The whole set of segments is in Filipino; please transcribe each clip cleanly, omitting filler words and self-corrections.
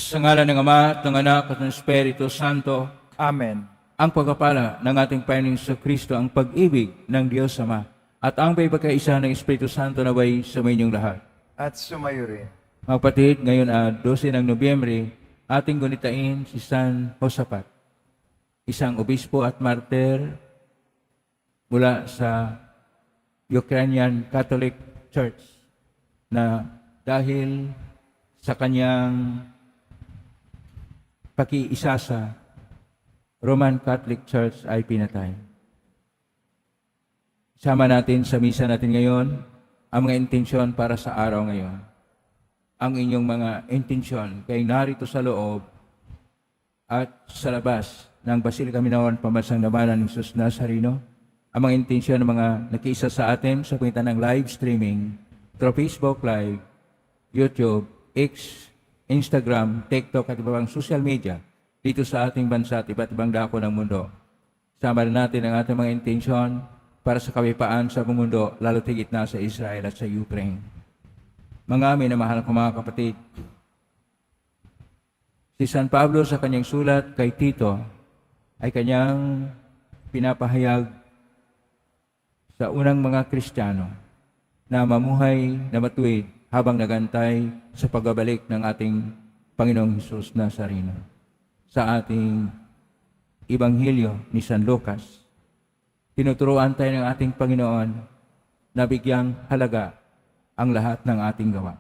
Sa ngalan ng Ama, at ng Anak, at ng Espiritu Santo, Amen. ang pagpapala ng ating Panginoong Kristo, ang pag-ibig ng Diyos Ama, at ang pagkakaisa ng Espiritu Santo naway sa inyong lahat. At sumayo rin. Mga kapatid, ngayon 12 ng Nobyembre, ating gunitain si San Josaphat, isang obispo at martir mula sa Ukrainian Catholic Church na dahil sa kanyang pakiisa sa Roman Catholic Church ay pinatay. Sama natin sa misa natin ngayon ang mga intensyon para sa araw ngayon. Ang inyong mga intensyon kay narito sa loob at sa labas ng Basilica Minor Pambansang Damanan ng Jesus Nazareno, ang mga intensyon ng mga nakiisa sa atin sa pamitan ng live streaming through Facebook Live, YouTube, X, Instagram, TikTok at iba pang social media dito sa ating bansa at iba't ibang dako ng mundo. Sama na natin ang ating mga intensyon para sa kapayapaan sa buong mundo, lalo tigit na sa Israel at sa Ukraine. Mga minamahal ko mga kapatid, si San Pablo sa kanyang sulat kay Tito ay kanyang pinapahayag sa unang mga Kristiyano na mamuhay na matuwid habang nagantay sa pagbabalik ng ating Panginoong Jesus Nazareno. Sa ating Ebanghelyo ni San Lucas, tinuturuan tayo ng ating Panginoon na bigyang halaga ang lahat ng ating gawa.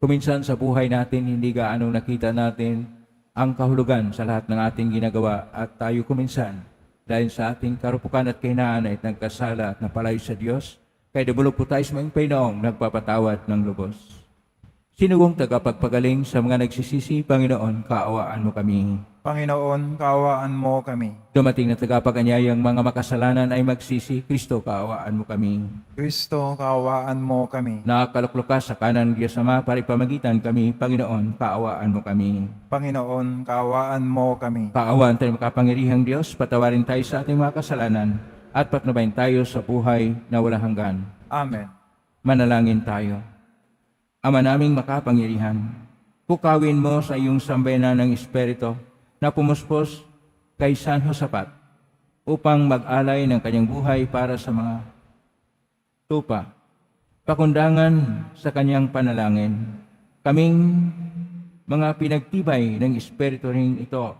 Kuminsan sa buhay natin, hindi gaano nakita natin ang kahulugan sa lahat ng ating ginagawa at tayo kuminsan dahil sa ating karupukan at kahinaan ay nagkasala at napalayo sa Diyos, kaya debulog po tayo sa mga Panginoong nagpapatawad ng lubos. Sinugong tagapagpagaling sa mga nagsisisi, Panginoon, kaawaan mo kami. Panginoon, kaawaan mo kami. Dumating na tagapaganyayang mga makasalanan ay magsisi, Kristo, kaawaan mo kami. Kristo, kaawaan mo kami. Nakakaluklok ka sa kanan ng Diyos Ama para ipamagitan kami, Panginoon, kaawaan mo kami. Panginoon, kaawaan mo kami. Kaawaan tayo makapangyarihang Diyos, patawarin tayo sa ating mga kasalanan at patnubayan tayo sa buhay na walang hanggan. Amen. Manalangin tayo. Ama naming makapangyarihan, pukawin mo sa iyong sambayanan ng Espiritu na pumuspos kay San Josaphat upang mag-alay ng kanyang buhay para sa mga tupa. Pakundangan sa kanyang panalangin, kaming mga pinagtibay ng Espiritu ring ito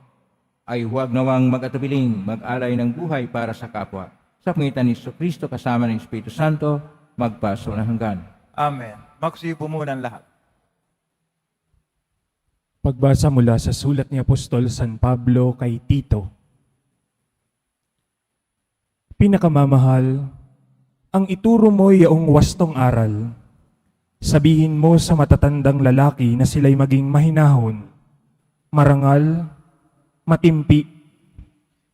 ay huwag nawang mag-atubiling mag-alay ng buhay para sa kapwa. Sa pangitan ni Kristo kasama ng Espiritu Santo, magpaso na hanggan. Amen. Magsipo muna ang lahat. Pagbasa mula sa sulat ni Apostol San Pablo kay Tito. Pinakamamahal, ang ituro mo yaong wastong aral. Sabihin mo sa matatandang lalaki na sila'y maging mahinahon, marangal, matimpi,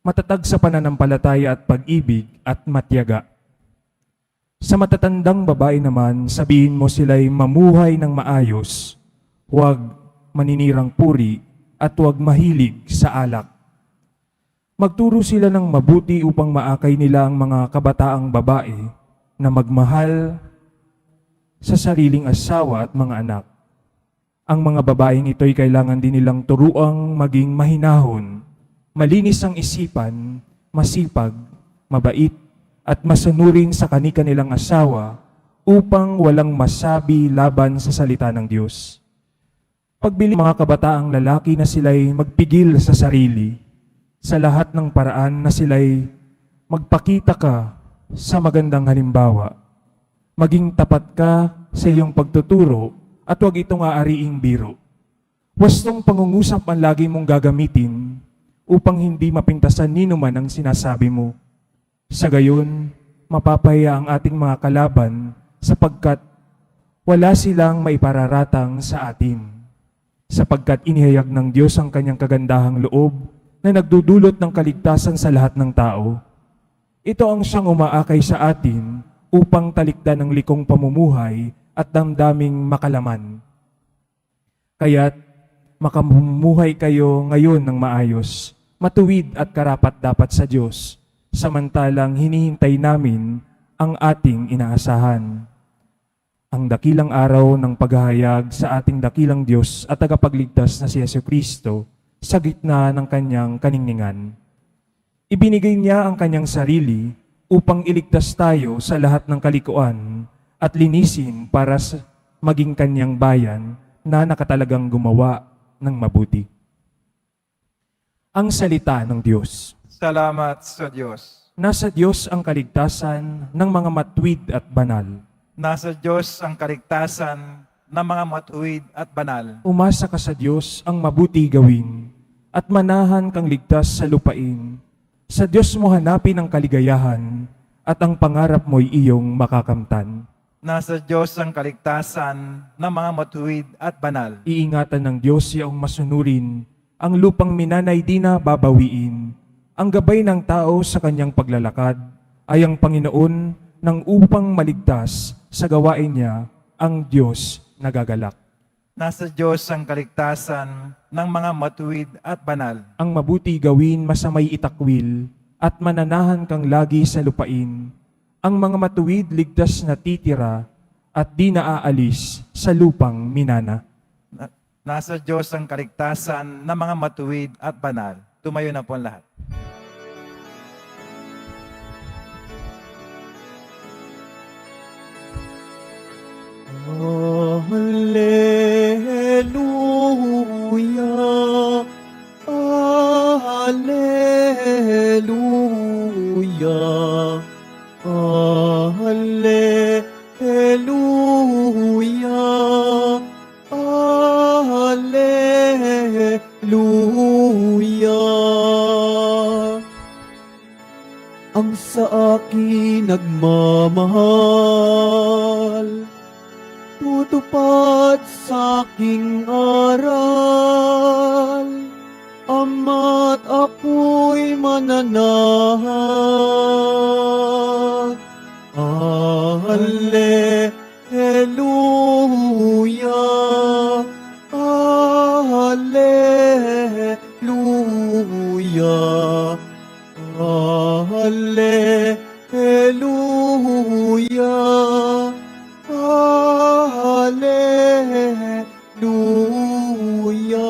matatag sa pananampalataya at pag-ibig at matyaga. Sa matatandang babae naman, sabihin mo sila'y mamuhay ng maayos, huwag maninirang puri at huwag mahilig sa alak. Magturo sila ng mabuti upang maakay nila ang mga kabataang babae na magmahal sa sariling asawa at mga anak. Ang mga babaeng ito'y kailangan din nilang turuang maging mahinahon, malinis ang isipan, masipag, mabait, at masunurin sa kani-kanilang asawa upang walang masabi laban sa salita ng Diyos. Pagbili mga kabataang lalaki na sila'y magpigil sa sarili, sa lahat ng paraan na sila'y magpakita ka sa magandang halimbawa. Maging tapat ka sa iyong pagtuturo at huwag itong aariing biro. Wastong pangungusap ang lagi mong gagamitin upang hindi mapintasan nino man ang sinasabi mo. Sa gayon, mapapahiya ang ating mga kalaban sapagkat wala silang maipararatang sa atin. Sapagkat inihayag ng Diyos ang kanyang kagandahang loob na nagdudulot ng kaligtasan sa lahat ng tao. Ito ang siyang umaakay sa atin upang talikdan ang likong pamumuhay at damdaming makalaman. Kaya't makamumuhay kayo ngayon ng maayos, matuwid at karapat-dapat sa Diyos, samantalang hinihintay namin ang ating inaasahan. ang dakilang araw ng paghahayag sa ating dakilang Diyos at tagapagligtas na si Jesucristo sa gitna ng kanyang kaningningan. Ibinigay niya ang kanyang sarili upang iligtas tayo sa lahat ng kalikuan at linisin para maging kanyang bayan na nakatalagang gumawa ng mabuti. Ang salita ng Diyos. Salamat sa Diyos. Nasa Diyos ang kaligtasan ng mga matuwid at banal. Nasa Diyos ang kaligtasan ng mga matuwid at banal. Umasa ka sa Diyos ang mabuti gawin at manahan kang ligtas sa lupain. Sa Diyos mo hanapin ang kaligayahan at ang pangarap mo'y iyong makakamtan. Nasa Diyos ang kaligtasan ng mga matuwid at banal. Iingatan ng Diyos iyong masunurin, ang lupang minanay di na babawiin. Ang gabay ng tao sa kanyang paglalakad ay ang Panginoon nang upang maligtas sa gawain niya ang Diyos nagagalak. Nasa Diyos ang kaligtasan ng mga matuwid at banal. Ang mabuti gawin masamay itakwil at mananahan kang lagi sa lupain. Ang mga matuwid ligtas na titira at di naaalis sa lupang minana. Nasa Diyos ang kaligtasan ng mga matuwid at banal. Tumayo na po ang lahat. Alleluia, Alleluia, Alleluia, Alleluia. Ang sa akin nagmamahal, tutupad sa aking aral, ama't ako'y mananahan. Alleluia, Alleluia, Alleluia, Alleluia.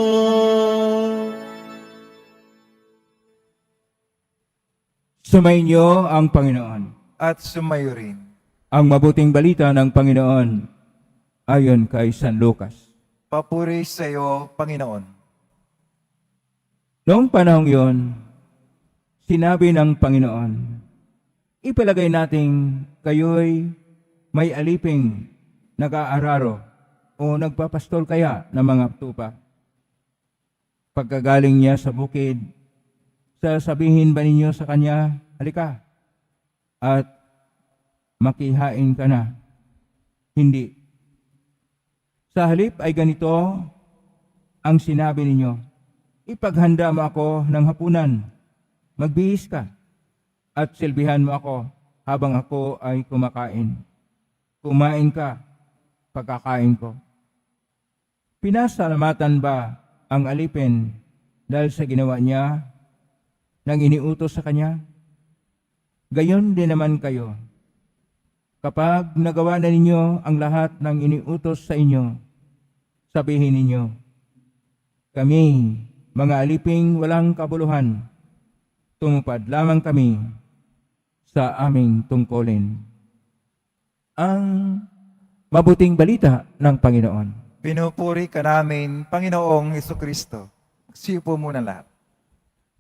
Sumainyo ang Panginoon. At sumayo rin. Ang mabuting balita ng Panginoon ayon kay San Lucas. Papuri sa iyo, Panginoon. Noong panahong yon, sinabi ng Panginoon, ipalagay nating kayo'y may aliping nag-aararo o nagpapastol kaya ng mga tupa. Pagkagaling niya sa bukid, sasabihin ba ninyo sa kanya, halika, at makihain ka na? Hindi. Sa halip ay ganito ang sinabi ninyo, ipaghanda mo ako ng hapunan, magbihis ka, at silbihan mo ako habang ako ay kumakain. Kumain ka, pagkakain ko. Pinasalamatan ba ang alipin dahil sa ginawa niya nang iniutos sa kanya? Gayon din naman kayo. Kapag nagawa na ninyo ang lahat ng iniutos sa inyo, sabihin ninyo, kami, mga aliping walang kabuluhan, tumupad lamang kami sa aming tungkulin. Ang mabuting balita ng Panginoon. Pinupuri ka namin, Panginoong Jesucristo. Siupo muna lahat.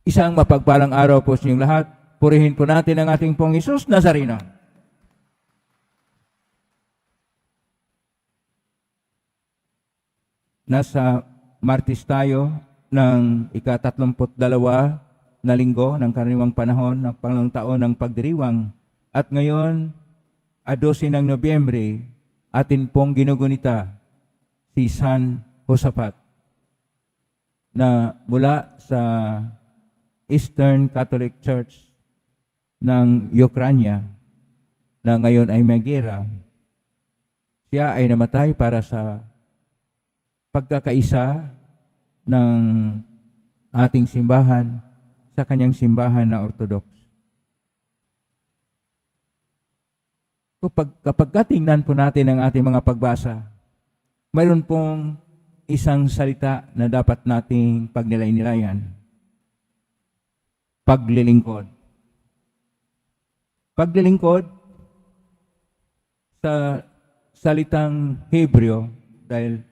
Isang mapagpalang araw po sa inyong lahat. Purihin po natin ang ating Pong Hesus Nazareno. Nasa Martes tayo ng ika-32 na linggo ng karaniwang panahon ng pangalawang taon ng pagdiriwang. At ngayon, 12 ng Nobyembre, atin pong ginugunita si San Josaphat na mula sa Eastern Catholic Church ng Ukraine na ngayon ay may gera. Siya ay namatay para sa pagkakaisa ng ating simbahan sa kanyang simbahan na Orthodox. Kapag tingnan po natin ang ating mga pagbasa, mayroon pong isang salita na dapat nating pagnilay-nilayan. Paglilingkod. Paglilingkod sa salitang Hebreo, dahil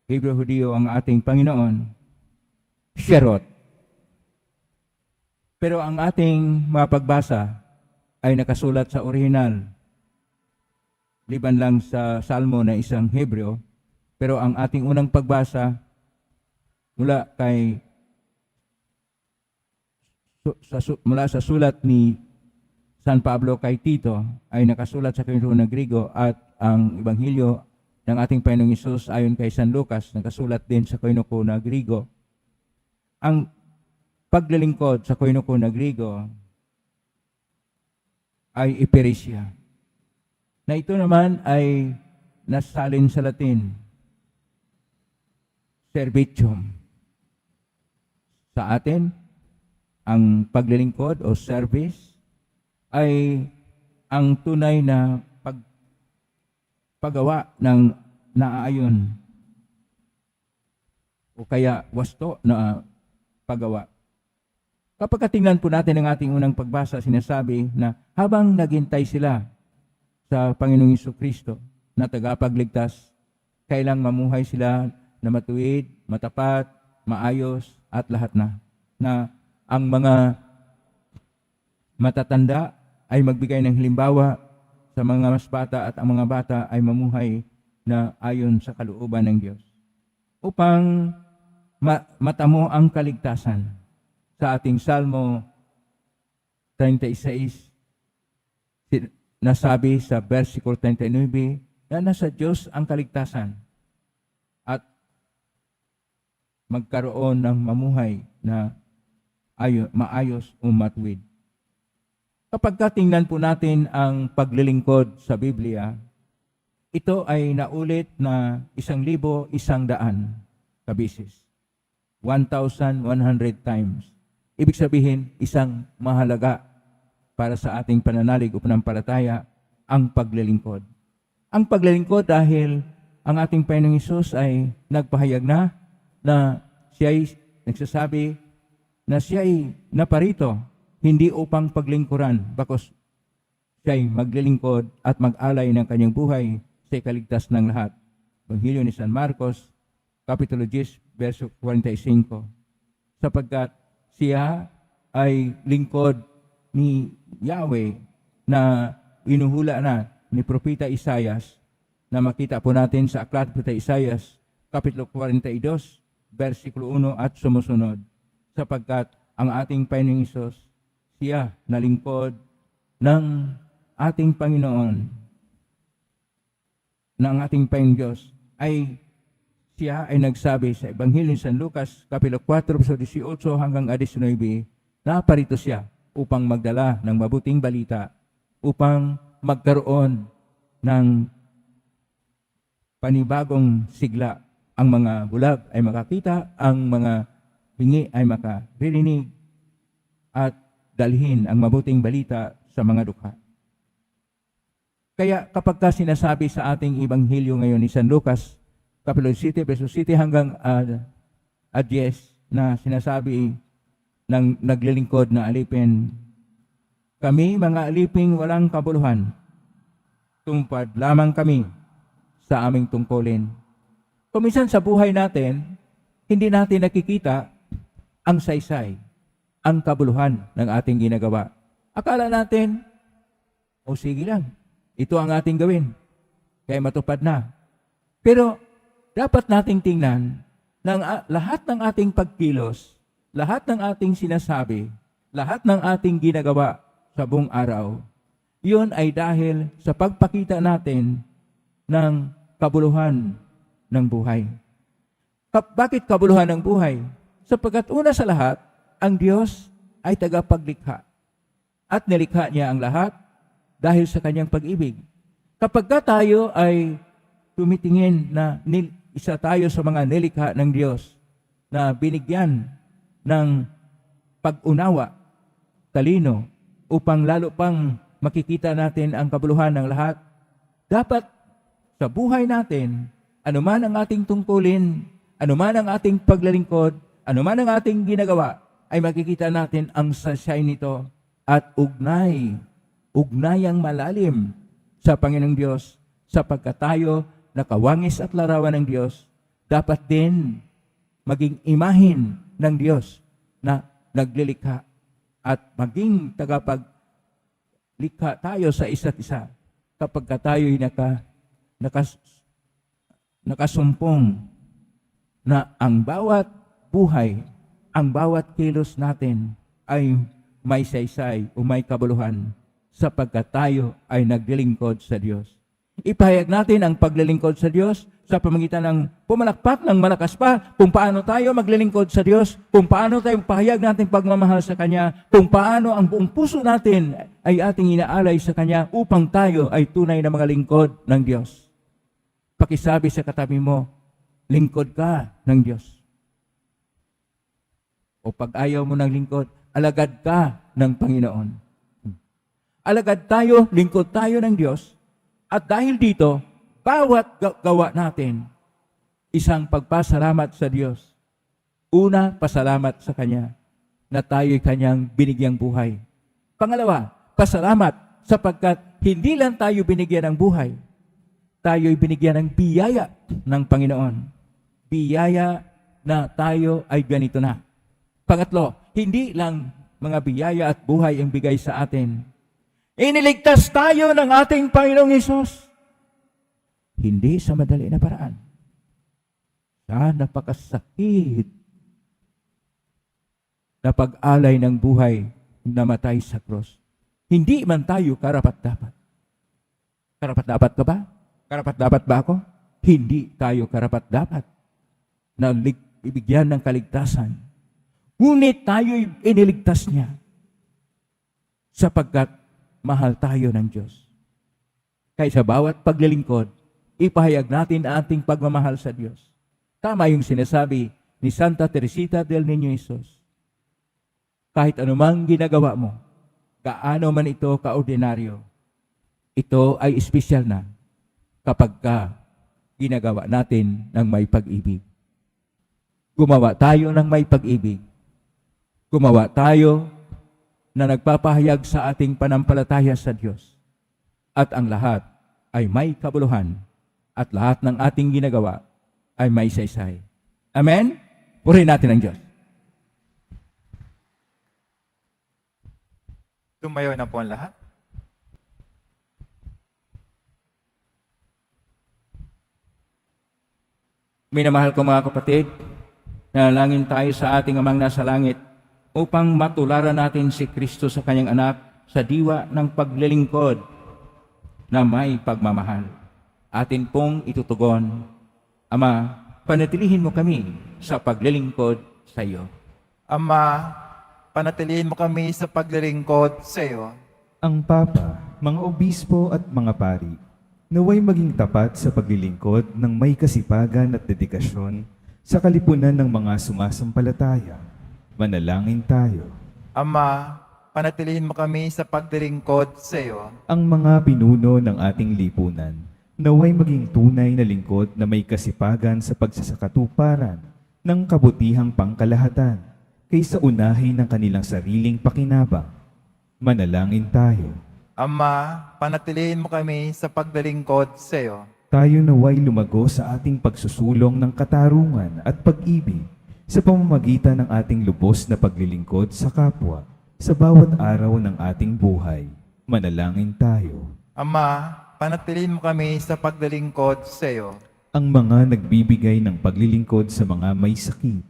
Hebreo-Hudiyo ang ating Panginoon, Sherot. Pero ang ating mga pagbasa ay nakasulat sa orihinal, liban lang sa Salmo na isang Hebreo, pero ang ating unang pagbasa mula sa sulat ni San Pablo kay Tito ay nakasulat sa Koinokono na Grigo, at ang Ebanghelyo ng ating Panginoong Hesus ayon kay San Lucas nakasulat din sa Koinokono na Grigo. Ang paglilingkod sa Koinokono na Grigo ay iperesya, na ito naman ay nasalin sa Latin, servitium. Sa atin, ang paglilingkod o service ay ang tunay na paggawa ng naaayon o kaya wasto na paggawa. Kapag tingnan po natin ang ating unang pagbasa, sinasabi na habang naghintay sila sa Panginoong Jesucristo na tagapagligtas, kailang mamuhay sila na matuwid, matapat, maayos at lahat na ang mga matatanda ay magbigay ng halimbawa sa mga mas bata at ang mga bata ay mamuhay na ayon sa kalooban ng Diyos. Upang matamo ang kaligtasan. Sa ating Salmo 36, nasabi sa versikulo 39 na nasa Diyos ang kaligtasan at magkaroon ng mamuhay na maayos o matuwid. Kapag tingnan po natin ang paglilingkod sa Biblia, ito ay naulit na 1,100 kabisis. 1,100 times. Ibig sabihin, isang mahalaga para sa ating pananalig o pananampalataya ang paglilingkod. Ang paglilingkod dahil ang ating Panginoong Hesus ay nagpahayag na siya ay nagsasabi na siya ay naparito hindi upang paglingkuran, bakos siya ay maglilingkod at mag-alay ng kanyang buhay sa ikaligtas ng lahat. Ebanghelyo ni San Marcos, Kapitulo 10, verso 45. Sapagkat siya ay lingkod ni Yahweh na inuhula na ni Propeta Isaias, na makita po natin sa Aklat ni Propeta Isaias, Kapitulo 42, versikulo 1 at sumusunod. Sapagkat ang ating Panginoong Hesus, siya na lingkod ng ating Panginoon, ng ating Panginoong Diyos, ay siya ay nagsabi sa Ebanghelyo ni San Lucas, Kapitulo 4, verso 18 hanggang 19, na parito siya upang magdala ng mabuting balita, upang magkaroon ng panibagong sigla. Ang mga bulag ay makakita, ang mga bingi ay makaririnig, at dalhin ang mabuting balita sa mga dukha. Kaya kapag sinasabi sa ating Ebanghelyo ngayon ni San Lucas, Kapitulo 7, verso 7 hanggang 10, na sinasabi ng naglilingkod na alipin, kami mga aliping walang kabuluhan, tungpad lamang kami sa aming tungkulin. Kuminsan sa buhay natin, hindi natin nakikita ang saysay, ang kabuluhan ng ating ginagawa. Akala natin, o sige lang, ito ang ating gawin, kaya matupad na. Pero dapat nating tingnan na lahat ng ating pagkilos, lahat ng ating sinasabi, lahat ng ating ginagawa sa buong araw, yun ay dahil sa pagpakita natin ng kabuluhan ng buhay. Bakit kabuluhan ng buhay? Sapagkat una sa lahat, ang Diyos ay tagapaglikha. At nilikha niya ang lahat dahil sa kanyang pag-ibig. Kapag tayo ay tumitingin na isa tayo sa mga nilikha ng Diyos na binigyan ng pag-unawa, talino, upang lalo pang makikita natin ang kabuluhan ng lahat. Dapat sa buhay natin, anuman ang ating tungkulin, anuman ang ating paglalingkod, anuman ang ating ginagawa, ay makikita natin ang sasay nito at ugnayang malalim sa Panginoong Diyos, sapagkat tayo nakawangis at larawan ng Diyos, dapat din maging imahin ng Diyos na naglilikha at maging tagapaglikha tayo sa isa't isa kapag tayo'y nakasumpong na ang bawat buhay, ang bawat kilos natin ay may saysay o may kabuluhan sapagkat tayo ay naglilingkod sa Diyos. Ipahayag natin ang paglilingkod sa Diyos sa pamamagitan ng pumalakpak ng malakas pa kung paano tayo maglilingkod sa Diyos, kung paano tayo pahayag natin pagmamahal sa Kanya, kung paano ang buong puso natin ay ating inaalay sa Kanya upang tayo ay tunay na mga lingkod ng Diyos. Pakisabi sa katabi mo, lingkod ka ng Diyos. O pag ayaw mo ng lingkod, alagad ka ng Panginoon. Alagad tayo, lingkod tayo ng Diyos. At dahil dito, bawat gawa natin, isang pagpasalamat sa Diyos. Una, pasalamat sa Kanya na tayo'y Kanyang binigyang buhay. Pangalawa, pasalamat sapagkat hindi lang tayo binigyan ng buhay, tayo'y binigyan ng biyaya ng Panginoon. Biyaya na tayo ay ganito na. Pangatlo, hindi lang mga biyaya at buhay ang bigay sa atin. Iniligtas tayo ng ating Panginoong Hesus. Hindi sa madali na paraan. Sa napakasakit na pag-alay ng buhay na matay sa krus. Hindi man tayo karapat-dapat. Karapat-dapat ka ba? Karapat-dapat ba ako? Hindi tayo karapat-dapat na ibigyan ng kaligtasan. Ngunit tayo'y iniligtas niya sapagkat mahal tayo ng Diyos. Kaya sa bawat paglilingkod, ipahayag natin ang ating pagmamahal sa Diyos. Tama yung sinasabi ni Santa Teresita del Niño Jesus. Kahit anumang ginagawa mo, gaano man ito kaordinaryo, ito ay espesyal na kapag ginagawa natin ng may pag-ibig. Gumawa tayo ng may pag-ibig. Gumawa tayo na nagpapahayag sa ating panampalataya sa Diyos. At ang lahat ay may kabuluhan at lahat ng ating ginagawa ay may saysay. Amen? Purihin natin ang Diyos. Tumayo na po ang lahat. Minamahal ko mga kapatid, nalangin tayo sa ating Amang nasa langit upang matularan natin si Kristo sa Kanyang anak sa diwa ng paglilingkod na may pagmamahal. Atin pong itutugon, Ama, panatilihin mo kami sa paglilingkod sa iyo. Ama, panatilihin mo kami sa paglilingkod sa iyo. Ang Papa, mga obispo at mga pari, naway maging tapat sa paglilingkod ng may kasipagan at dedikasyon sa kalipunan ng mga sumasampalataya. Manalangin tayo. Ama, panatilihin mo kami sa paglilingkod sa iyo. Ang mga pinuno ng ating lipunan, naway maging tunay na lingkod na may kasipagan sa pagsasakatuparan ng kabutihang pangkalahatan kaysa unahin ng kanilang sariling pakinabang. Manalangin tayo. Ama, panatilihin mo kami sa paglilingkod sa iyo. Tayo naway lumago sa ating pagsusulong ng katarungan at pag-ibig sa pamamagitan ng ating lubos na paglilingkod sa kapwa sa bawat araw ng ating buhay. Manalangin tayo. Ama, panatilihin mo kami sa paglilingkod sa iyo. Ang mga nagbibigay ng paglilingkod sa mga may sakit,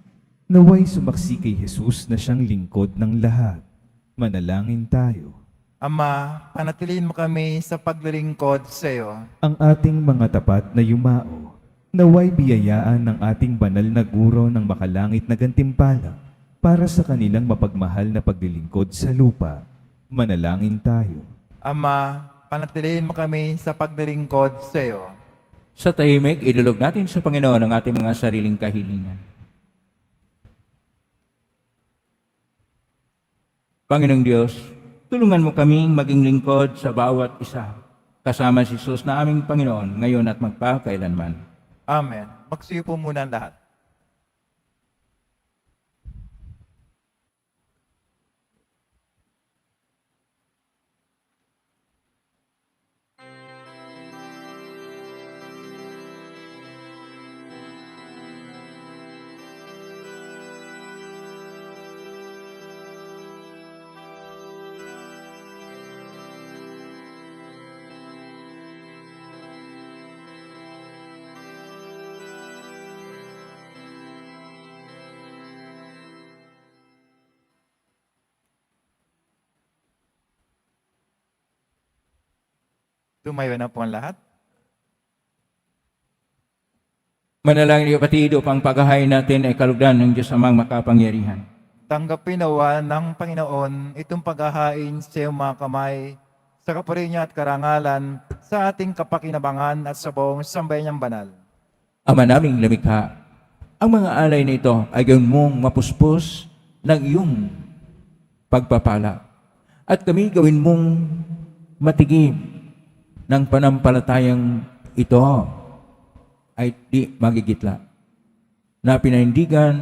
naway sumaksi kay Jesus na siyang lingkod ng lahat. Manalangin tayo. Ama, panatilihin mo kami sa paglilingkod sa iyo. Ang ating mga tapat na yumao, naway biyayaan ng ating banal na guro ng makalangit na gantimpala para sa kanilang mapagmahal na paglilingkod sa lupa. Manalangin tayo. Ama, panatilihin mo kami sa paglilingkod sa iyo. Sa tahimik, idulog natin sa Panginoon ang ating mga sariling kahilingan. Panginoong Diyos, Tulungan mo kaming maging lingkod sa bawat isa, kasama si Jesus na aming Panginoon, ngayon at magpakailanman. Amen. Magsiyo po muna ang lahat. Tumayo na po ang lahat. Manalangin ni kapatid upang paghahain natin ay kalugdan ng Diyos amang makapangyarihan. Tanggapin nawa ng Panginoon itong paghahain sa iyong mga kamay, sa kapuri niya at karangalan, sa ating kapakinabangan at sa buong sambayan niyang banal. Ama naming lumikha, ang mga alay na ito ay gawin mong mapuspos ng iyong pagpapala. At kami gawin mong matigim ng panampalatayang ito ay di magigitla na pinanindigan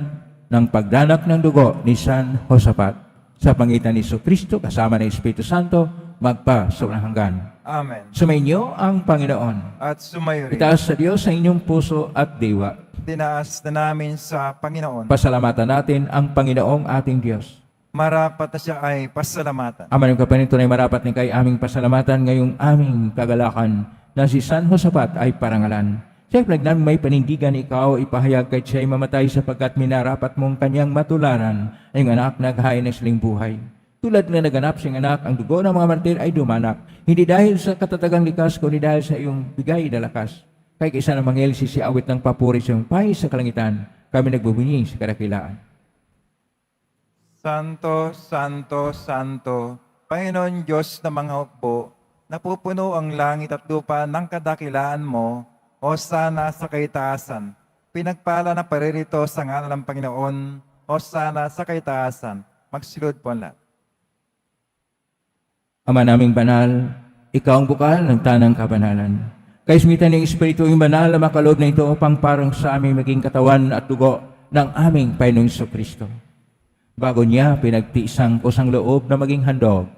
ng pagdanak ng dugo ni San Josaphat sa pangitan ni Kristo kasama ng Espiritu Santo magpa sa walang hanggan. Amen. Sumainyo ang Panginoon. At sumayo rin. Itaas sa Diyos sa inyong puso at diwa. Tinaas na namin sa Panginoon. Pasalamatan natin ang Panginoong ating Diyos. Marapat na siya ay pasalamatan. Ama ng kapanito na marapat ni kay aming pasalamatan ngayong aming kagalakan na si San Josaphat ay parangalan. Siya namin may panindigan ikaw ipahayag kahit siya ay mamatay sapagkat minarapat mong kanyang matularan ay anak naghain ng siling buhay. Tulad na naganap siyang anak, ang dugo ng mga martir ay dumanak. Hindi dahil sa katatagang likas, kundi dahil sa iyong bigay na lakas. Kay kaysa ng mangyel sisiawit ng papuri sa iyong pay sa kalangitan, kami nagbubunyi sa kadakilaan. Santo, Santo, Santo, Panginoon Diyos na mga hukbo, napupuno ang langit at lupa ng kadakilaan mo, o sana sa kaitaasan. Pinagpala na paririto sa ngalan ng Panginoon, o sana sa kaitaasan. Magsilod po ang lahat. Ama naming banal, ikaw ang bukal ng tanang kabanalan. Kaismitan ng Espiritu yung banal na makaloob na ito upang parang sa aming maging katawan at dugo ng aming Panginoong Kristo. Bago niya pinagtiisang kusang loob na maging handog,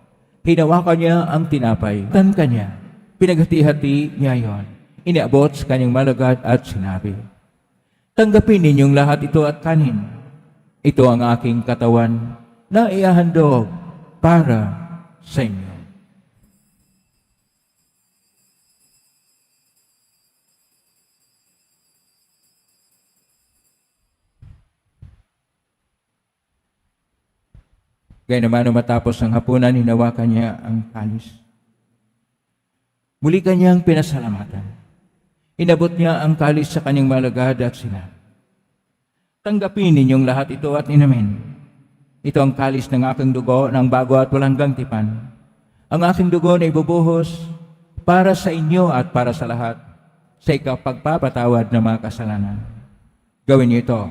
hinawakan niya ang tinapay. Tan kanya, pinaghati-hati niya yon. Iniabot sa kanyang malagad at sinabi, tanggapin ninyong lahat ito at kanin. Ito ang aking katawan na iahandog para sa inyo. Gaya naman matapos ang hapunan, hinawakan niya ang kalis. Muli kanyang pinasalamatan. Inabot niya ang kalis sa kanyang malagad at sinabi, tanggapin ninyong lahat ito at inumin. Ito ang kalis ng aking dugo ng bago at walang hanggang tipan. Ang aking dugo na ibubuhos para sa inyo at para sa lahat sa ikapagpapatawad ng mga kasalanan. Gawin niyo ito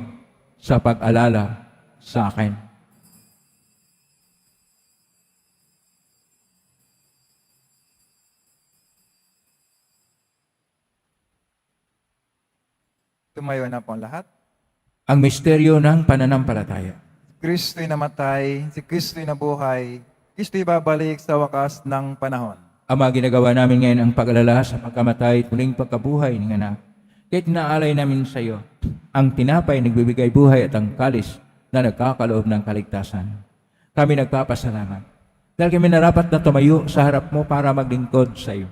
sa pag-alala sa akin. Tumayo na po ang lahat. Ang misteryo ng pananampalataya. Kristo'y namatay, si Kristo'y nabuhay, Kristo'y babalik sa wakas ng panahon. Ama, ginagawa namin ngayon ang pag-alala sa pagkamatay at muling pagkabuhay ng anak. Kaya't naalay namin sa iyo ang tinapay nagbibigay buhay at ang kalis na nagkakaloob ng kaligtasan. Kami nagpapasalamat dahil kami narapat na tumayo sa harap mo para maglingkod sa iyo.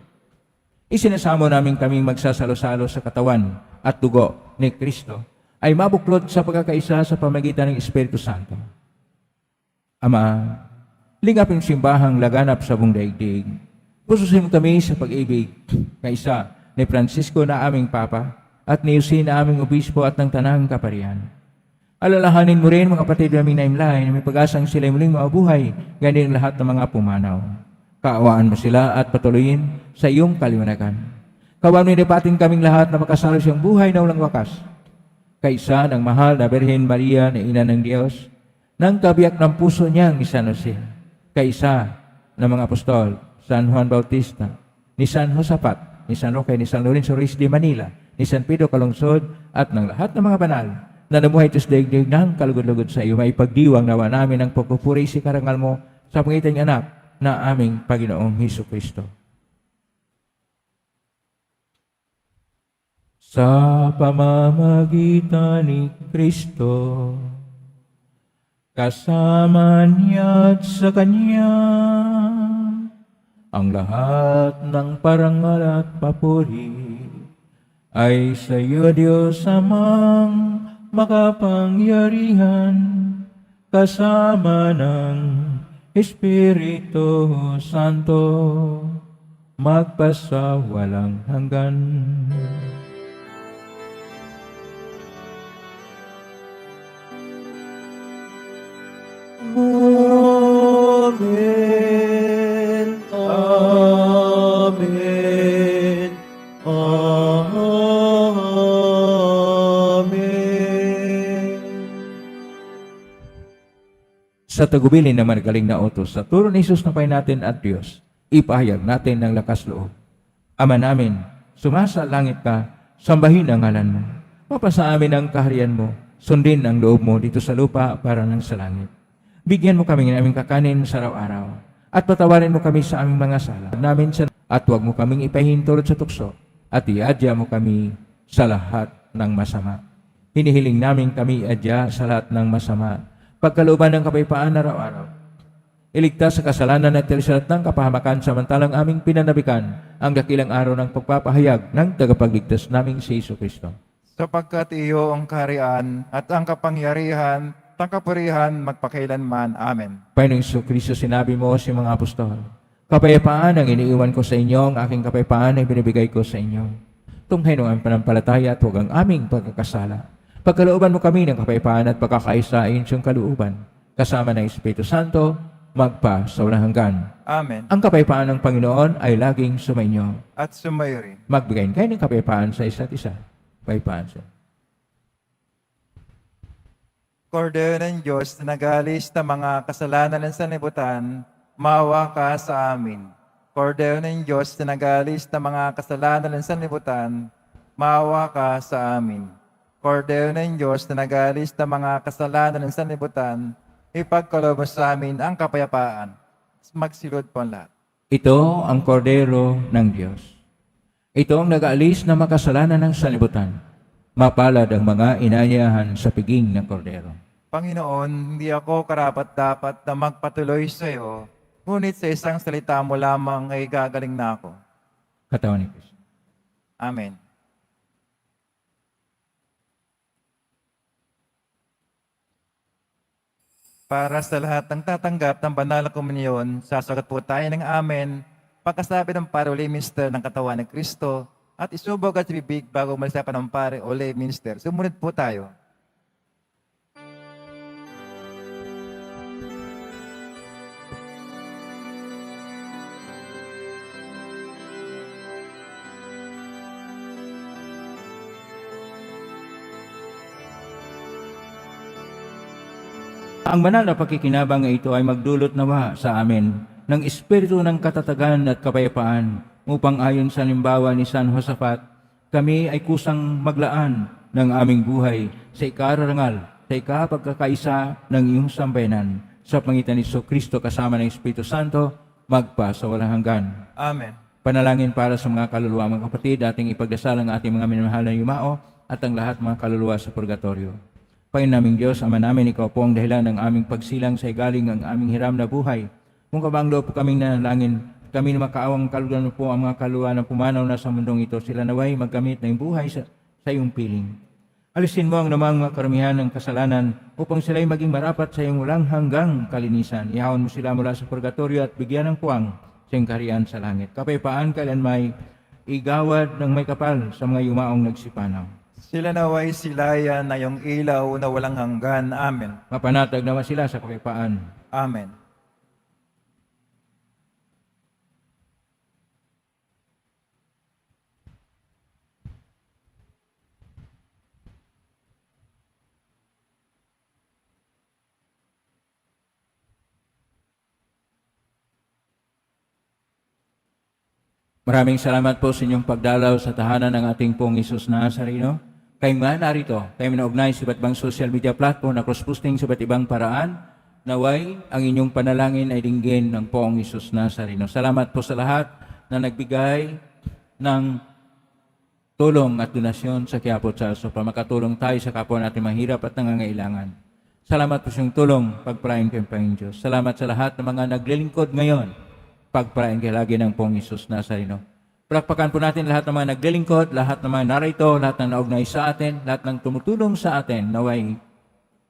Isinasamo namin kaming magsasalo-salo sa katawan at dugo ni Kristo ay mabuklod sa pagkakaisa sa pamagitan ng Espiritu Santo. Ama, lingapin simbahang laganap sa buong daigdig. Pususin kami sa pag-ibig na isa ni Francisco na aming Papa at ni Jose na aming Obispo at ng Tanang Kaparian. Alalahanin mo rin mga kapatid naming naimlay na may pag-asang sila muling mabuhay ganyan lahat ng mga pumanaw. Kaawaan mo sila at patuloyin sa iyong kaliwanagan. Kawan mo nipatin kaming lahat na makasalo siyang buhay na walang wakas. Kaisa ng mahal na Birhen Maria na Ina ng Diyos, ng kabiyak ng puso niyang San Jose. Kaisa ng mga apostol, San Juan Bautista, ni San Josaphat, ni San Roque, ni San Lorenzo Ruiz de Manila, ni San Pedro Calungsod, at ng lahat ng mga banal na namuhay ito sa daigdig ng kalugod-lugod sa iyo, may pagdiwang nawa namin ang pagpupuri si karangal mo sa pangitan ng anak na aming Panginoong Hesus Kristo. Sa pamamagitan ni Kristo, kasama niya at sa Kanya, ang lahat ng parangal at papuri ay sa iyo, Diyos Amang makapangyarihan, kasama ng Espiritu Santo, magpasawalang hanggan. Amen. Amen. Amen. Sa tagubilin na magaling na utos, sa turo ni Jesus na Panginoon natin at Diyos, ipahayag natin ng lakas loob. Ama namin, sumasa langit ka, sambahin ang ngalan mo. Mapasa amin ang kaharian mo, sundin ang loob mo dito sa lupa para ng sa langit. Bigyan mo kami ng aming kakanin sa araw-araw, at patawarin mo kami sa aming mga sala namin at huwag mo kaming ipahintulot sa tukso, at iadya mo kami sa lahat ng masama. Hinihiling namin kami iadya sa lahat ng masama, pagkalooban ng kapayapaan araw-araw. Iligtas sa kasalanan at tilisalat ng kapahamakan samantalang aming pinanabikan ang dakilang araw ng pagpapahayag ng tagapagligtas naming si Hesus Kristo. Sapagkat iyo ang kaharian at ang kapangyarihan, kapurihan magpakailanman. Amen. Panginoong Hesus Kristo, sinabi mo sa mga apostol, kapayapaan ang iniiwan ko sa inyo, ang aking kapayapaan ay binibigay ko sa inyo. Tunghayin ang panampalataya at huwag ang aming pagkakasala. Pagkalooban mo kami ng kapayapaan at pagkakaisa ayon sa iyong kalooban, kasama ng Espiritu Santo, magpa sa walang hanggan. Amen. Ang kapayapaan ng Panginoon ay laging sumainyo. At sumayo rin. Magbigay kayo ng kapayapaan sa isa't isa. Kapayapaan sa Kordero ng Diyos na nagalis ng mga kasalanan ng sanlibutan, maawa ka sa amin. Kordero ng Diyos na nagalis ng mga kasalanan ng sanlibutan, maawa ka sa amin. Kordero ng Diyos na nagalis ng mga kasalanan ng sanlibutan, ipagkaloob mo sa amin ang kapayapaan. Magsilod po ang lahat. Ito ang kordero ng Diyos. Ito ang nag-aalis na makasalanan ng sanlibutan. Mapalad ang mga inayahan sa piging ng kordero. Panginoon, hindi ako karapat-dapat na magpatuloy sa iyo, ngunit sa isang salita mo lamang ay gagaling na ako. Katawan ni Kristo. Amen. Para sa lahat ng tatanggap ng banal na komunyon, sasagot po tayo ng amen, pagkasabi ng pare o lay minister ng katawan ng Kristo, at isubog at bibig bago umalis sa panampare o lay minister. Sumunod po tayo. Ang banal na pakikinabang na ito ay magdulot nawa sa amin ng espiritu ng katatagan at kapayapaan upang ayon sa halimbawa ni San Josaphat, kami ay kusang maglaan ng aming buhay sa ikararangal, sa ikapagkakaisa ng iyong sambayanan sa pangitan ni Kristo kasama ng Espiritu Santo, magpa sa walang hanggan. Amen. Panalangin para sa mga kaluluwa, mga kapatid, ating ipagdasal ang ating mga minamahal na yumao at ang lahat mga kaluluwa sa purgatorio. Panginoon naming Diyos, Ama namin, Ikaw po ang dahilan ng aming pagsilang sa igaling ang aming hiram na buhay. Kung kabang loob po kaming nanalangin, kami na makaawang kaluluwa po ang mga kaluluwa na pumanaw na sa mundong ito, sila naway magkamit na yung buhay sa iyong piling. Alisin mo ang namang mga karamihan ng kasalanan upang sila'y maging marapat sa iyong walang hanggang kalinisan. Ihawan mo sila mula sa purgatorio at bigyan ng puwang sa iyong kaharian sa langit. Kapayapaan kailan may igawad ng may kapal sa mga yumaong nagsipanaw. Sila naway silayan na iyong ilaw na walang hanggan. Amen. Mapanatag naman sila sa kapayapaan. Amen. Maraming salamat po sa inyong pagdalaw sa tahanan ng ating pong Isus Nazareno. Kayo nga narito, kayo naugnay sa iba't ibang social media platform na cross-posting sa iba't ibang paraan. Naway, ang inyong panalangin ay dinggin ng pong Isus Nazareno. Salamat po sa lahat na nagbigay ng tulong at donasyon sa Quiapo Church para makatulong tayo sa kapwa natin mahirap at nangangailangan. Salamat po sa inyong tulong, pagpalain kayo Panginoon Diyos. Salamat sa lahat ng mga naglilingkod ngayon, pagpalain kayo lagi ng pong Isus Nazareno. Palakpakan po natin lahat ng mga naglilingkod, lahat ng mga narito, lahat ng naugnay sa atin, lahat ng tumutulong sa atin, naway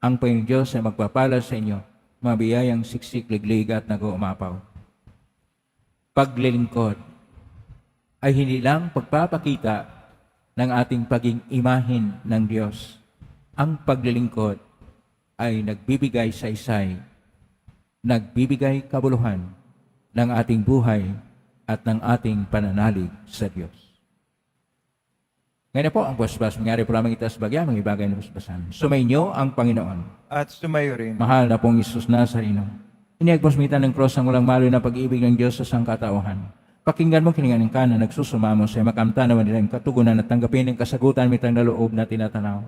ang Panginoon Diyos ay magpapala sa inyo, mabiyayang siksik, liglig at nag-uumapaw. Paglilingkod ay hindi lang pagpapakita ng ating paging imahin ng Diyos. Ang paglilingkod ay nagbibigay saysay, nagbibigay kabuluhan ng ating buhay at ng ating pananalig sa Diyos. Ngayon na po ang basbas, mangyari po lamang itaas bagya, mga ibagay na basbasan. Sumainyo ang Panginoon. At sumayo rin. Mahal na pong Isus Nazareno. Iniagpasmitan ng cross ang walang malo na pag-ibig ng Diyos sa sangkatauhan. Pakinggan mo kininganin ka na nagsusumamo sa makamta naman nila ang katugunan at tanggapin ang kasagutan mitang na loob na tinatanaw.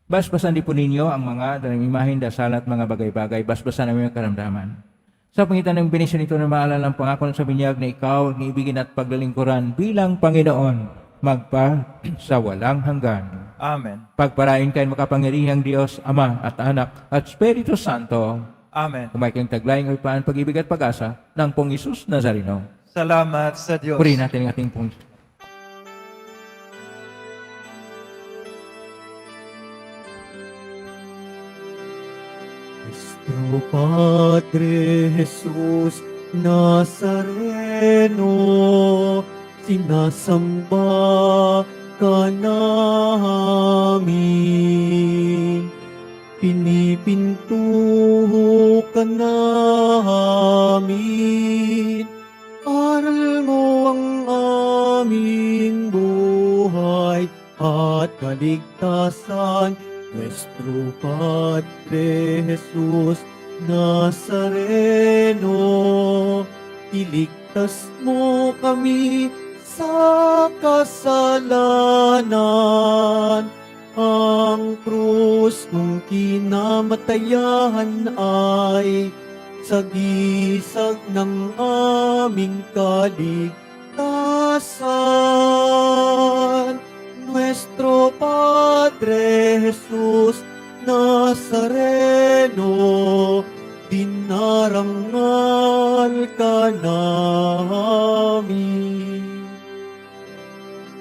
Basbasan din po ninyo ang mga dalang imahin, dasal at mga bagay-bagay. Basbasan ang mga karamdaman. Sa pangitan ng binisyon nito na maalala ang pangako sa binyag na ikaw, niibigin at paglalingkuran bilang Panginoon, magpa sa walang hanggan. Amen. Pagparain kayo makapangyarihang Diyos, Ama at Anak at Espiritu Santo, Amen. kumay kayong taglayang ipaan, pag-ibig at pag-asa ng pong Isus Nazareno. Salamat sa Diyos. Purihin natin ang ating pong Nuestro Padre Jesús Nazareno, sinasamba ka namin. Pinipinto ka namin. Aral mo ang aming buhay at kaligtasan. Nuestro Padre Jesús Nazareno, iligtas mo kami sa kasalanan. Ang krus mong kinamatayan ay sagisag ng aming kaligtasan. Nuestro Padre Jesús Nazareno, dinarangal ka namin.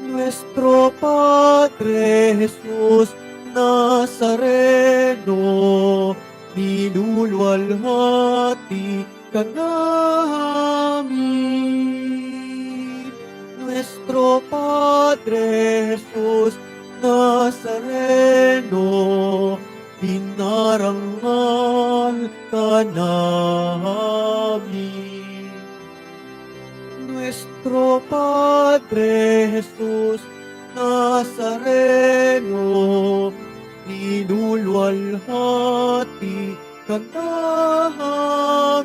Nuestro Padre Jesús Nazareno, niluluwalhati ka namin. Nuestro Padre Jesús Nazareno, dinarangal ka namin. Nuestro Padre Jesús Nazareno, niluluwalhati ka namin.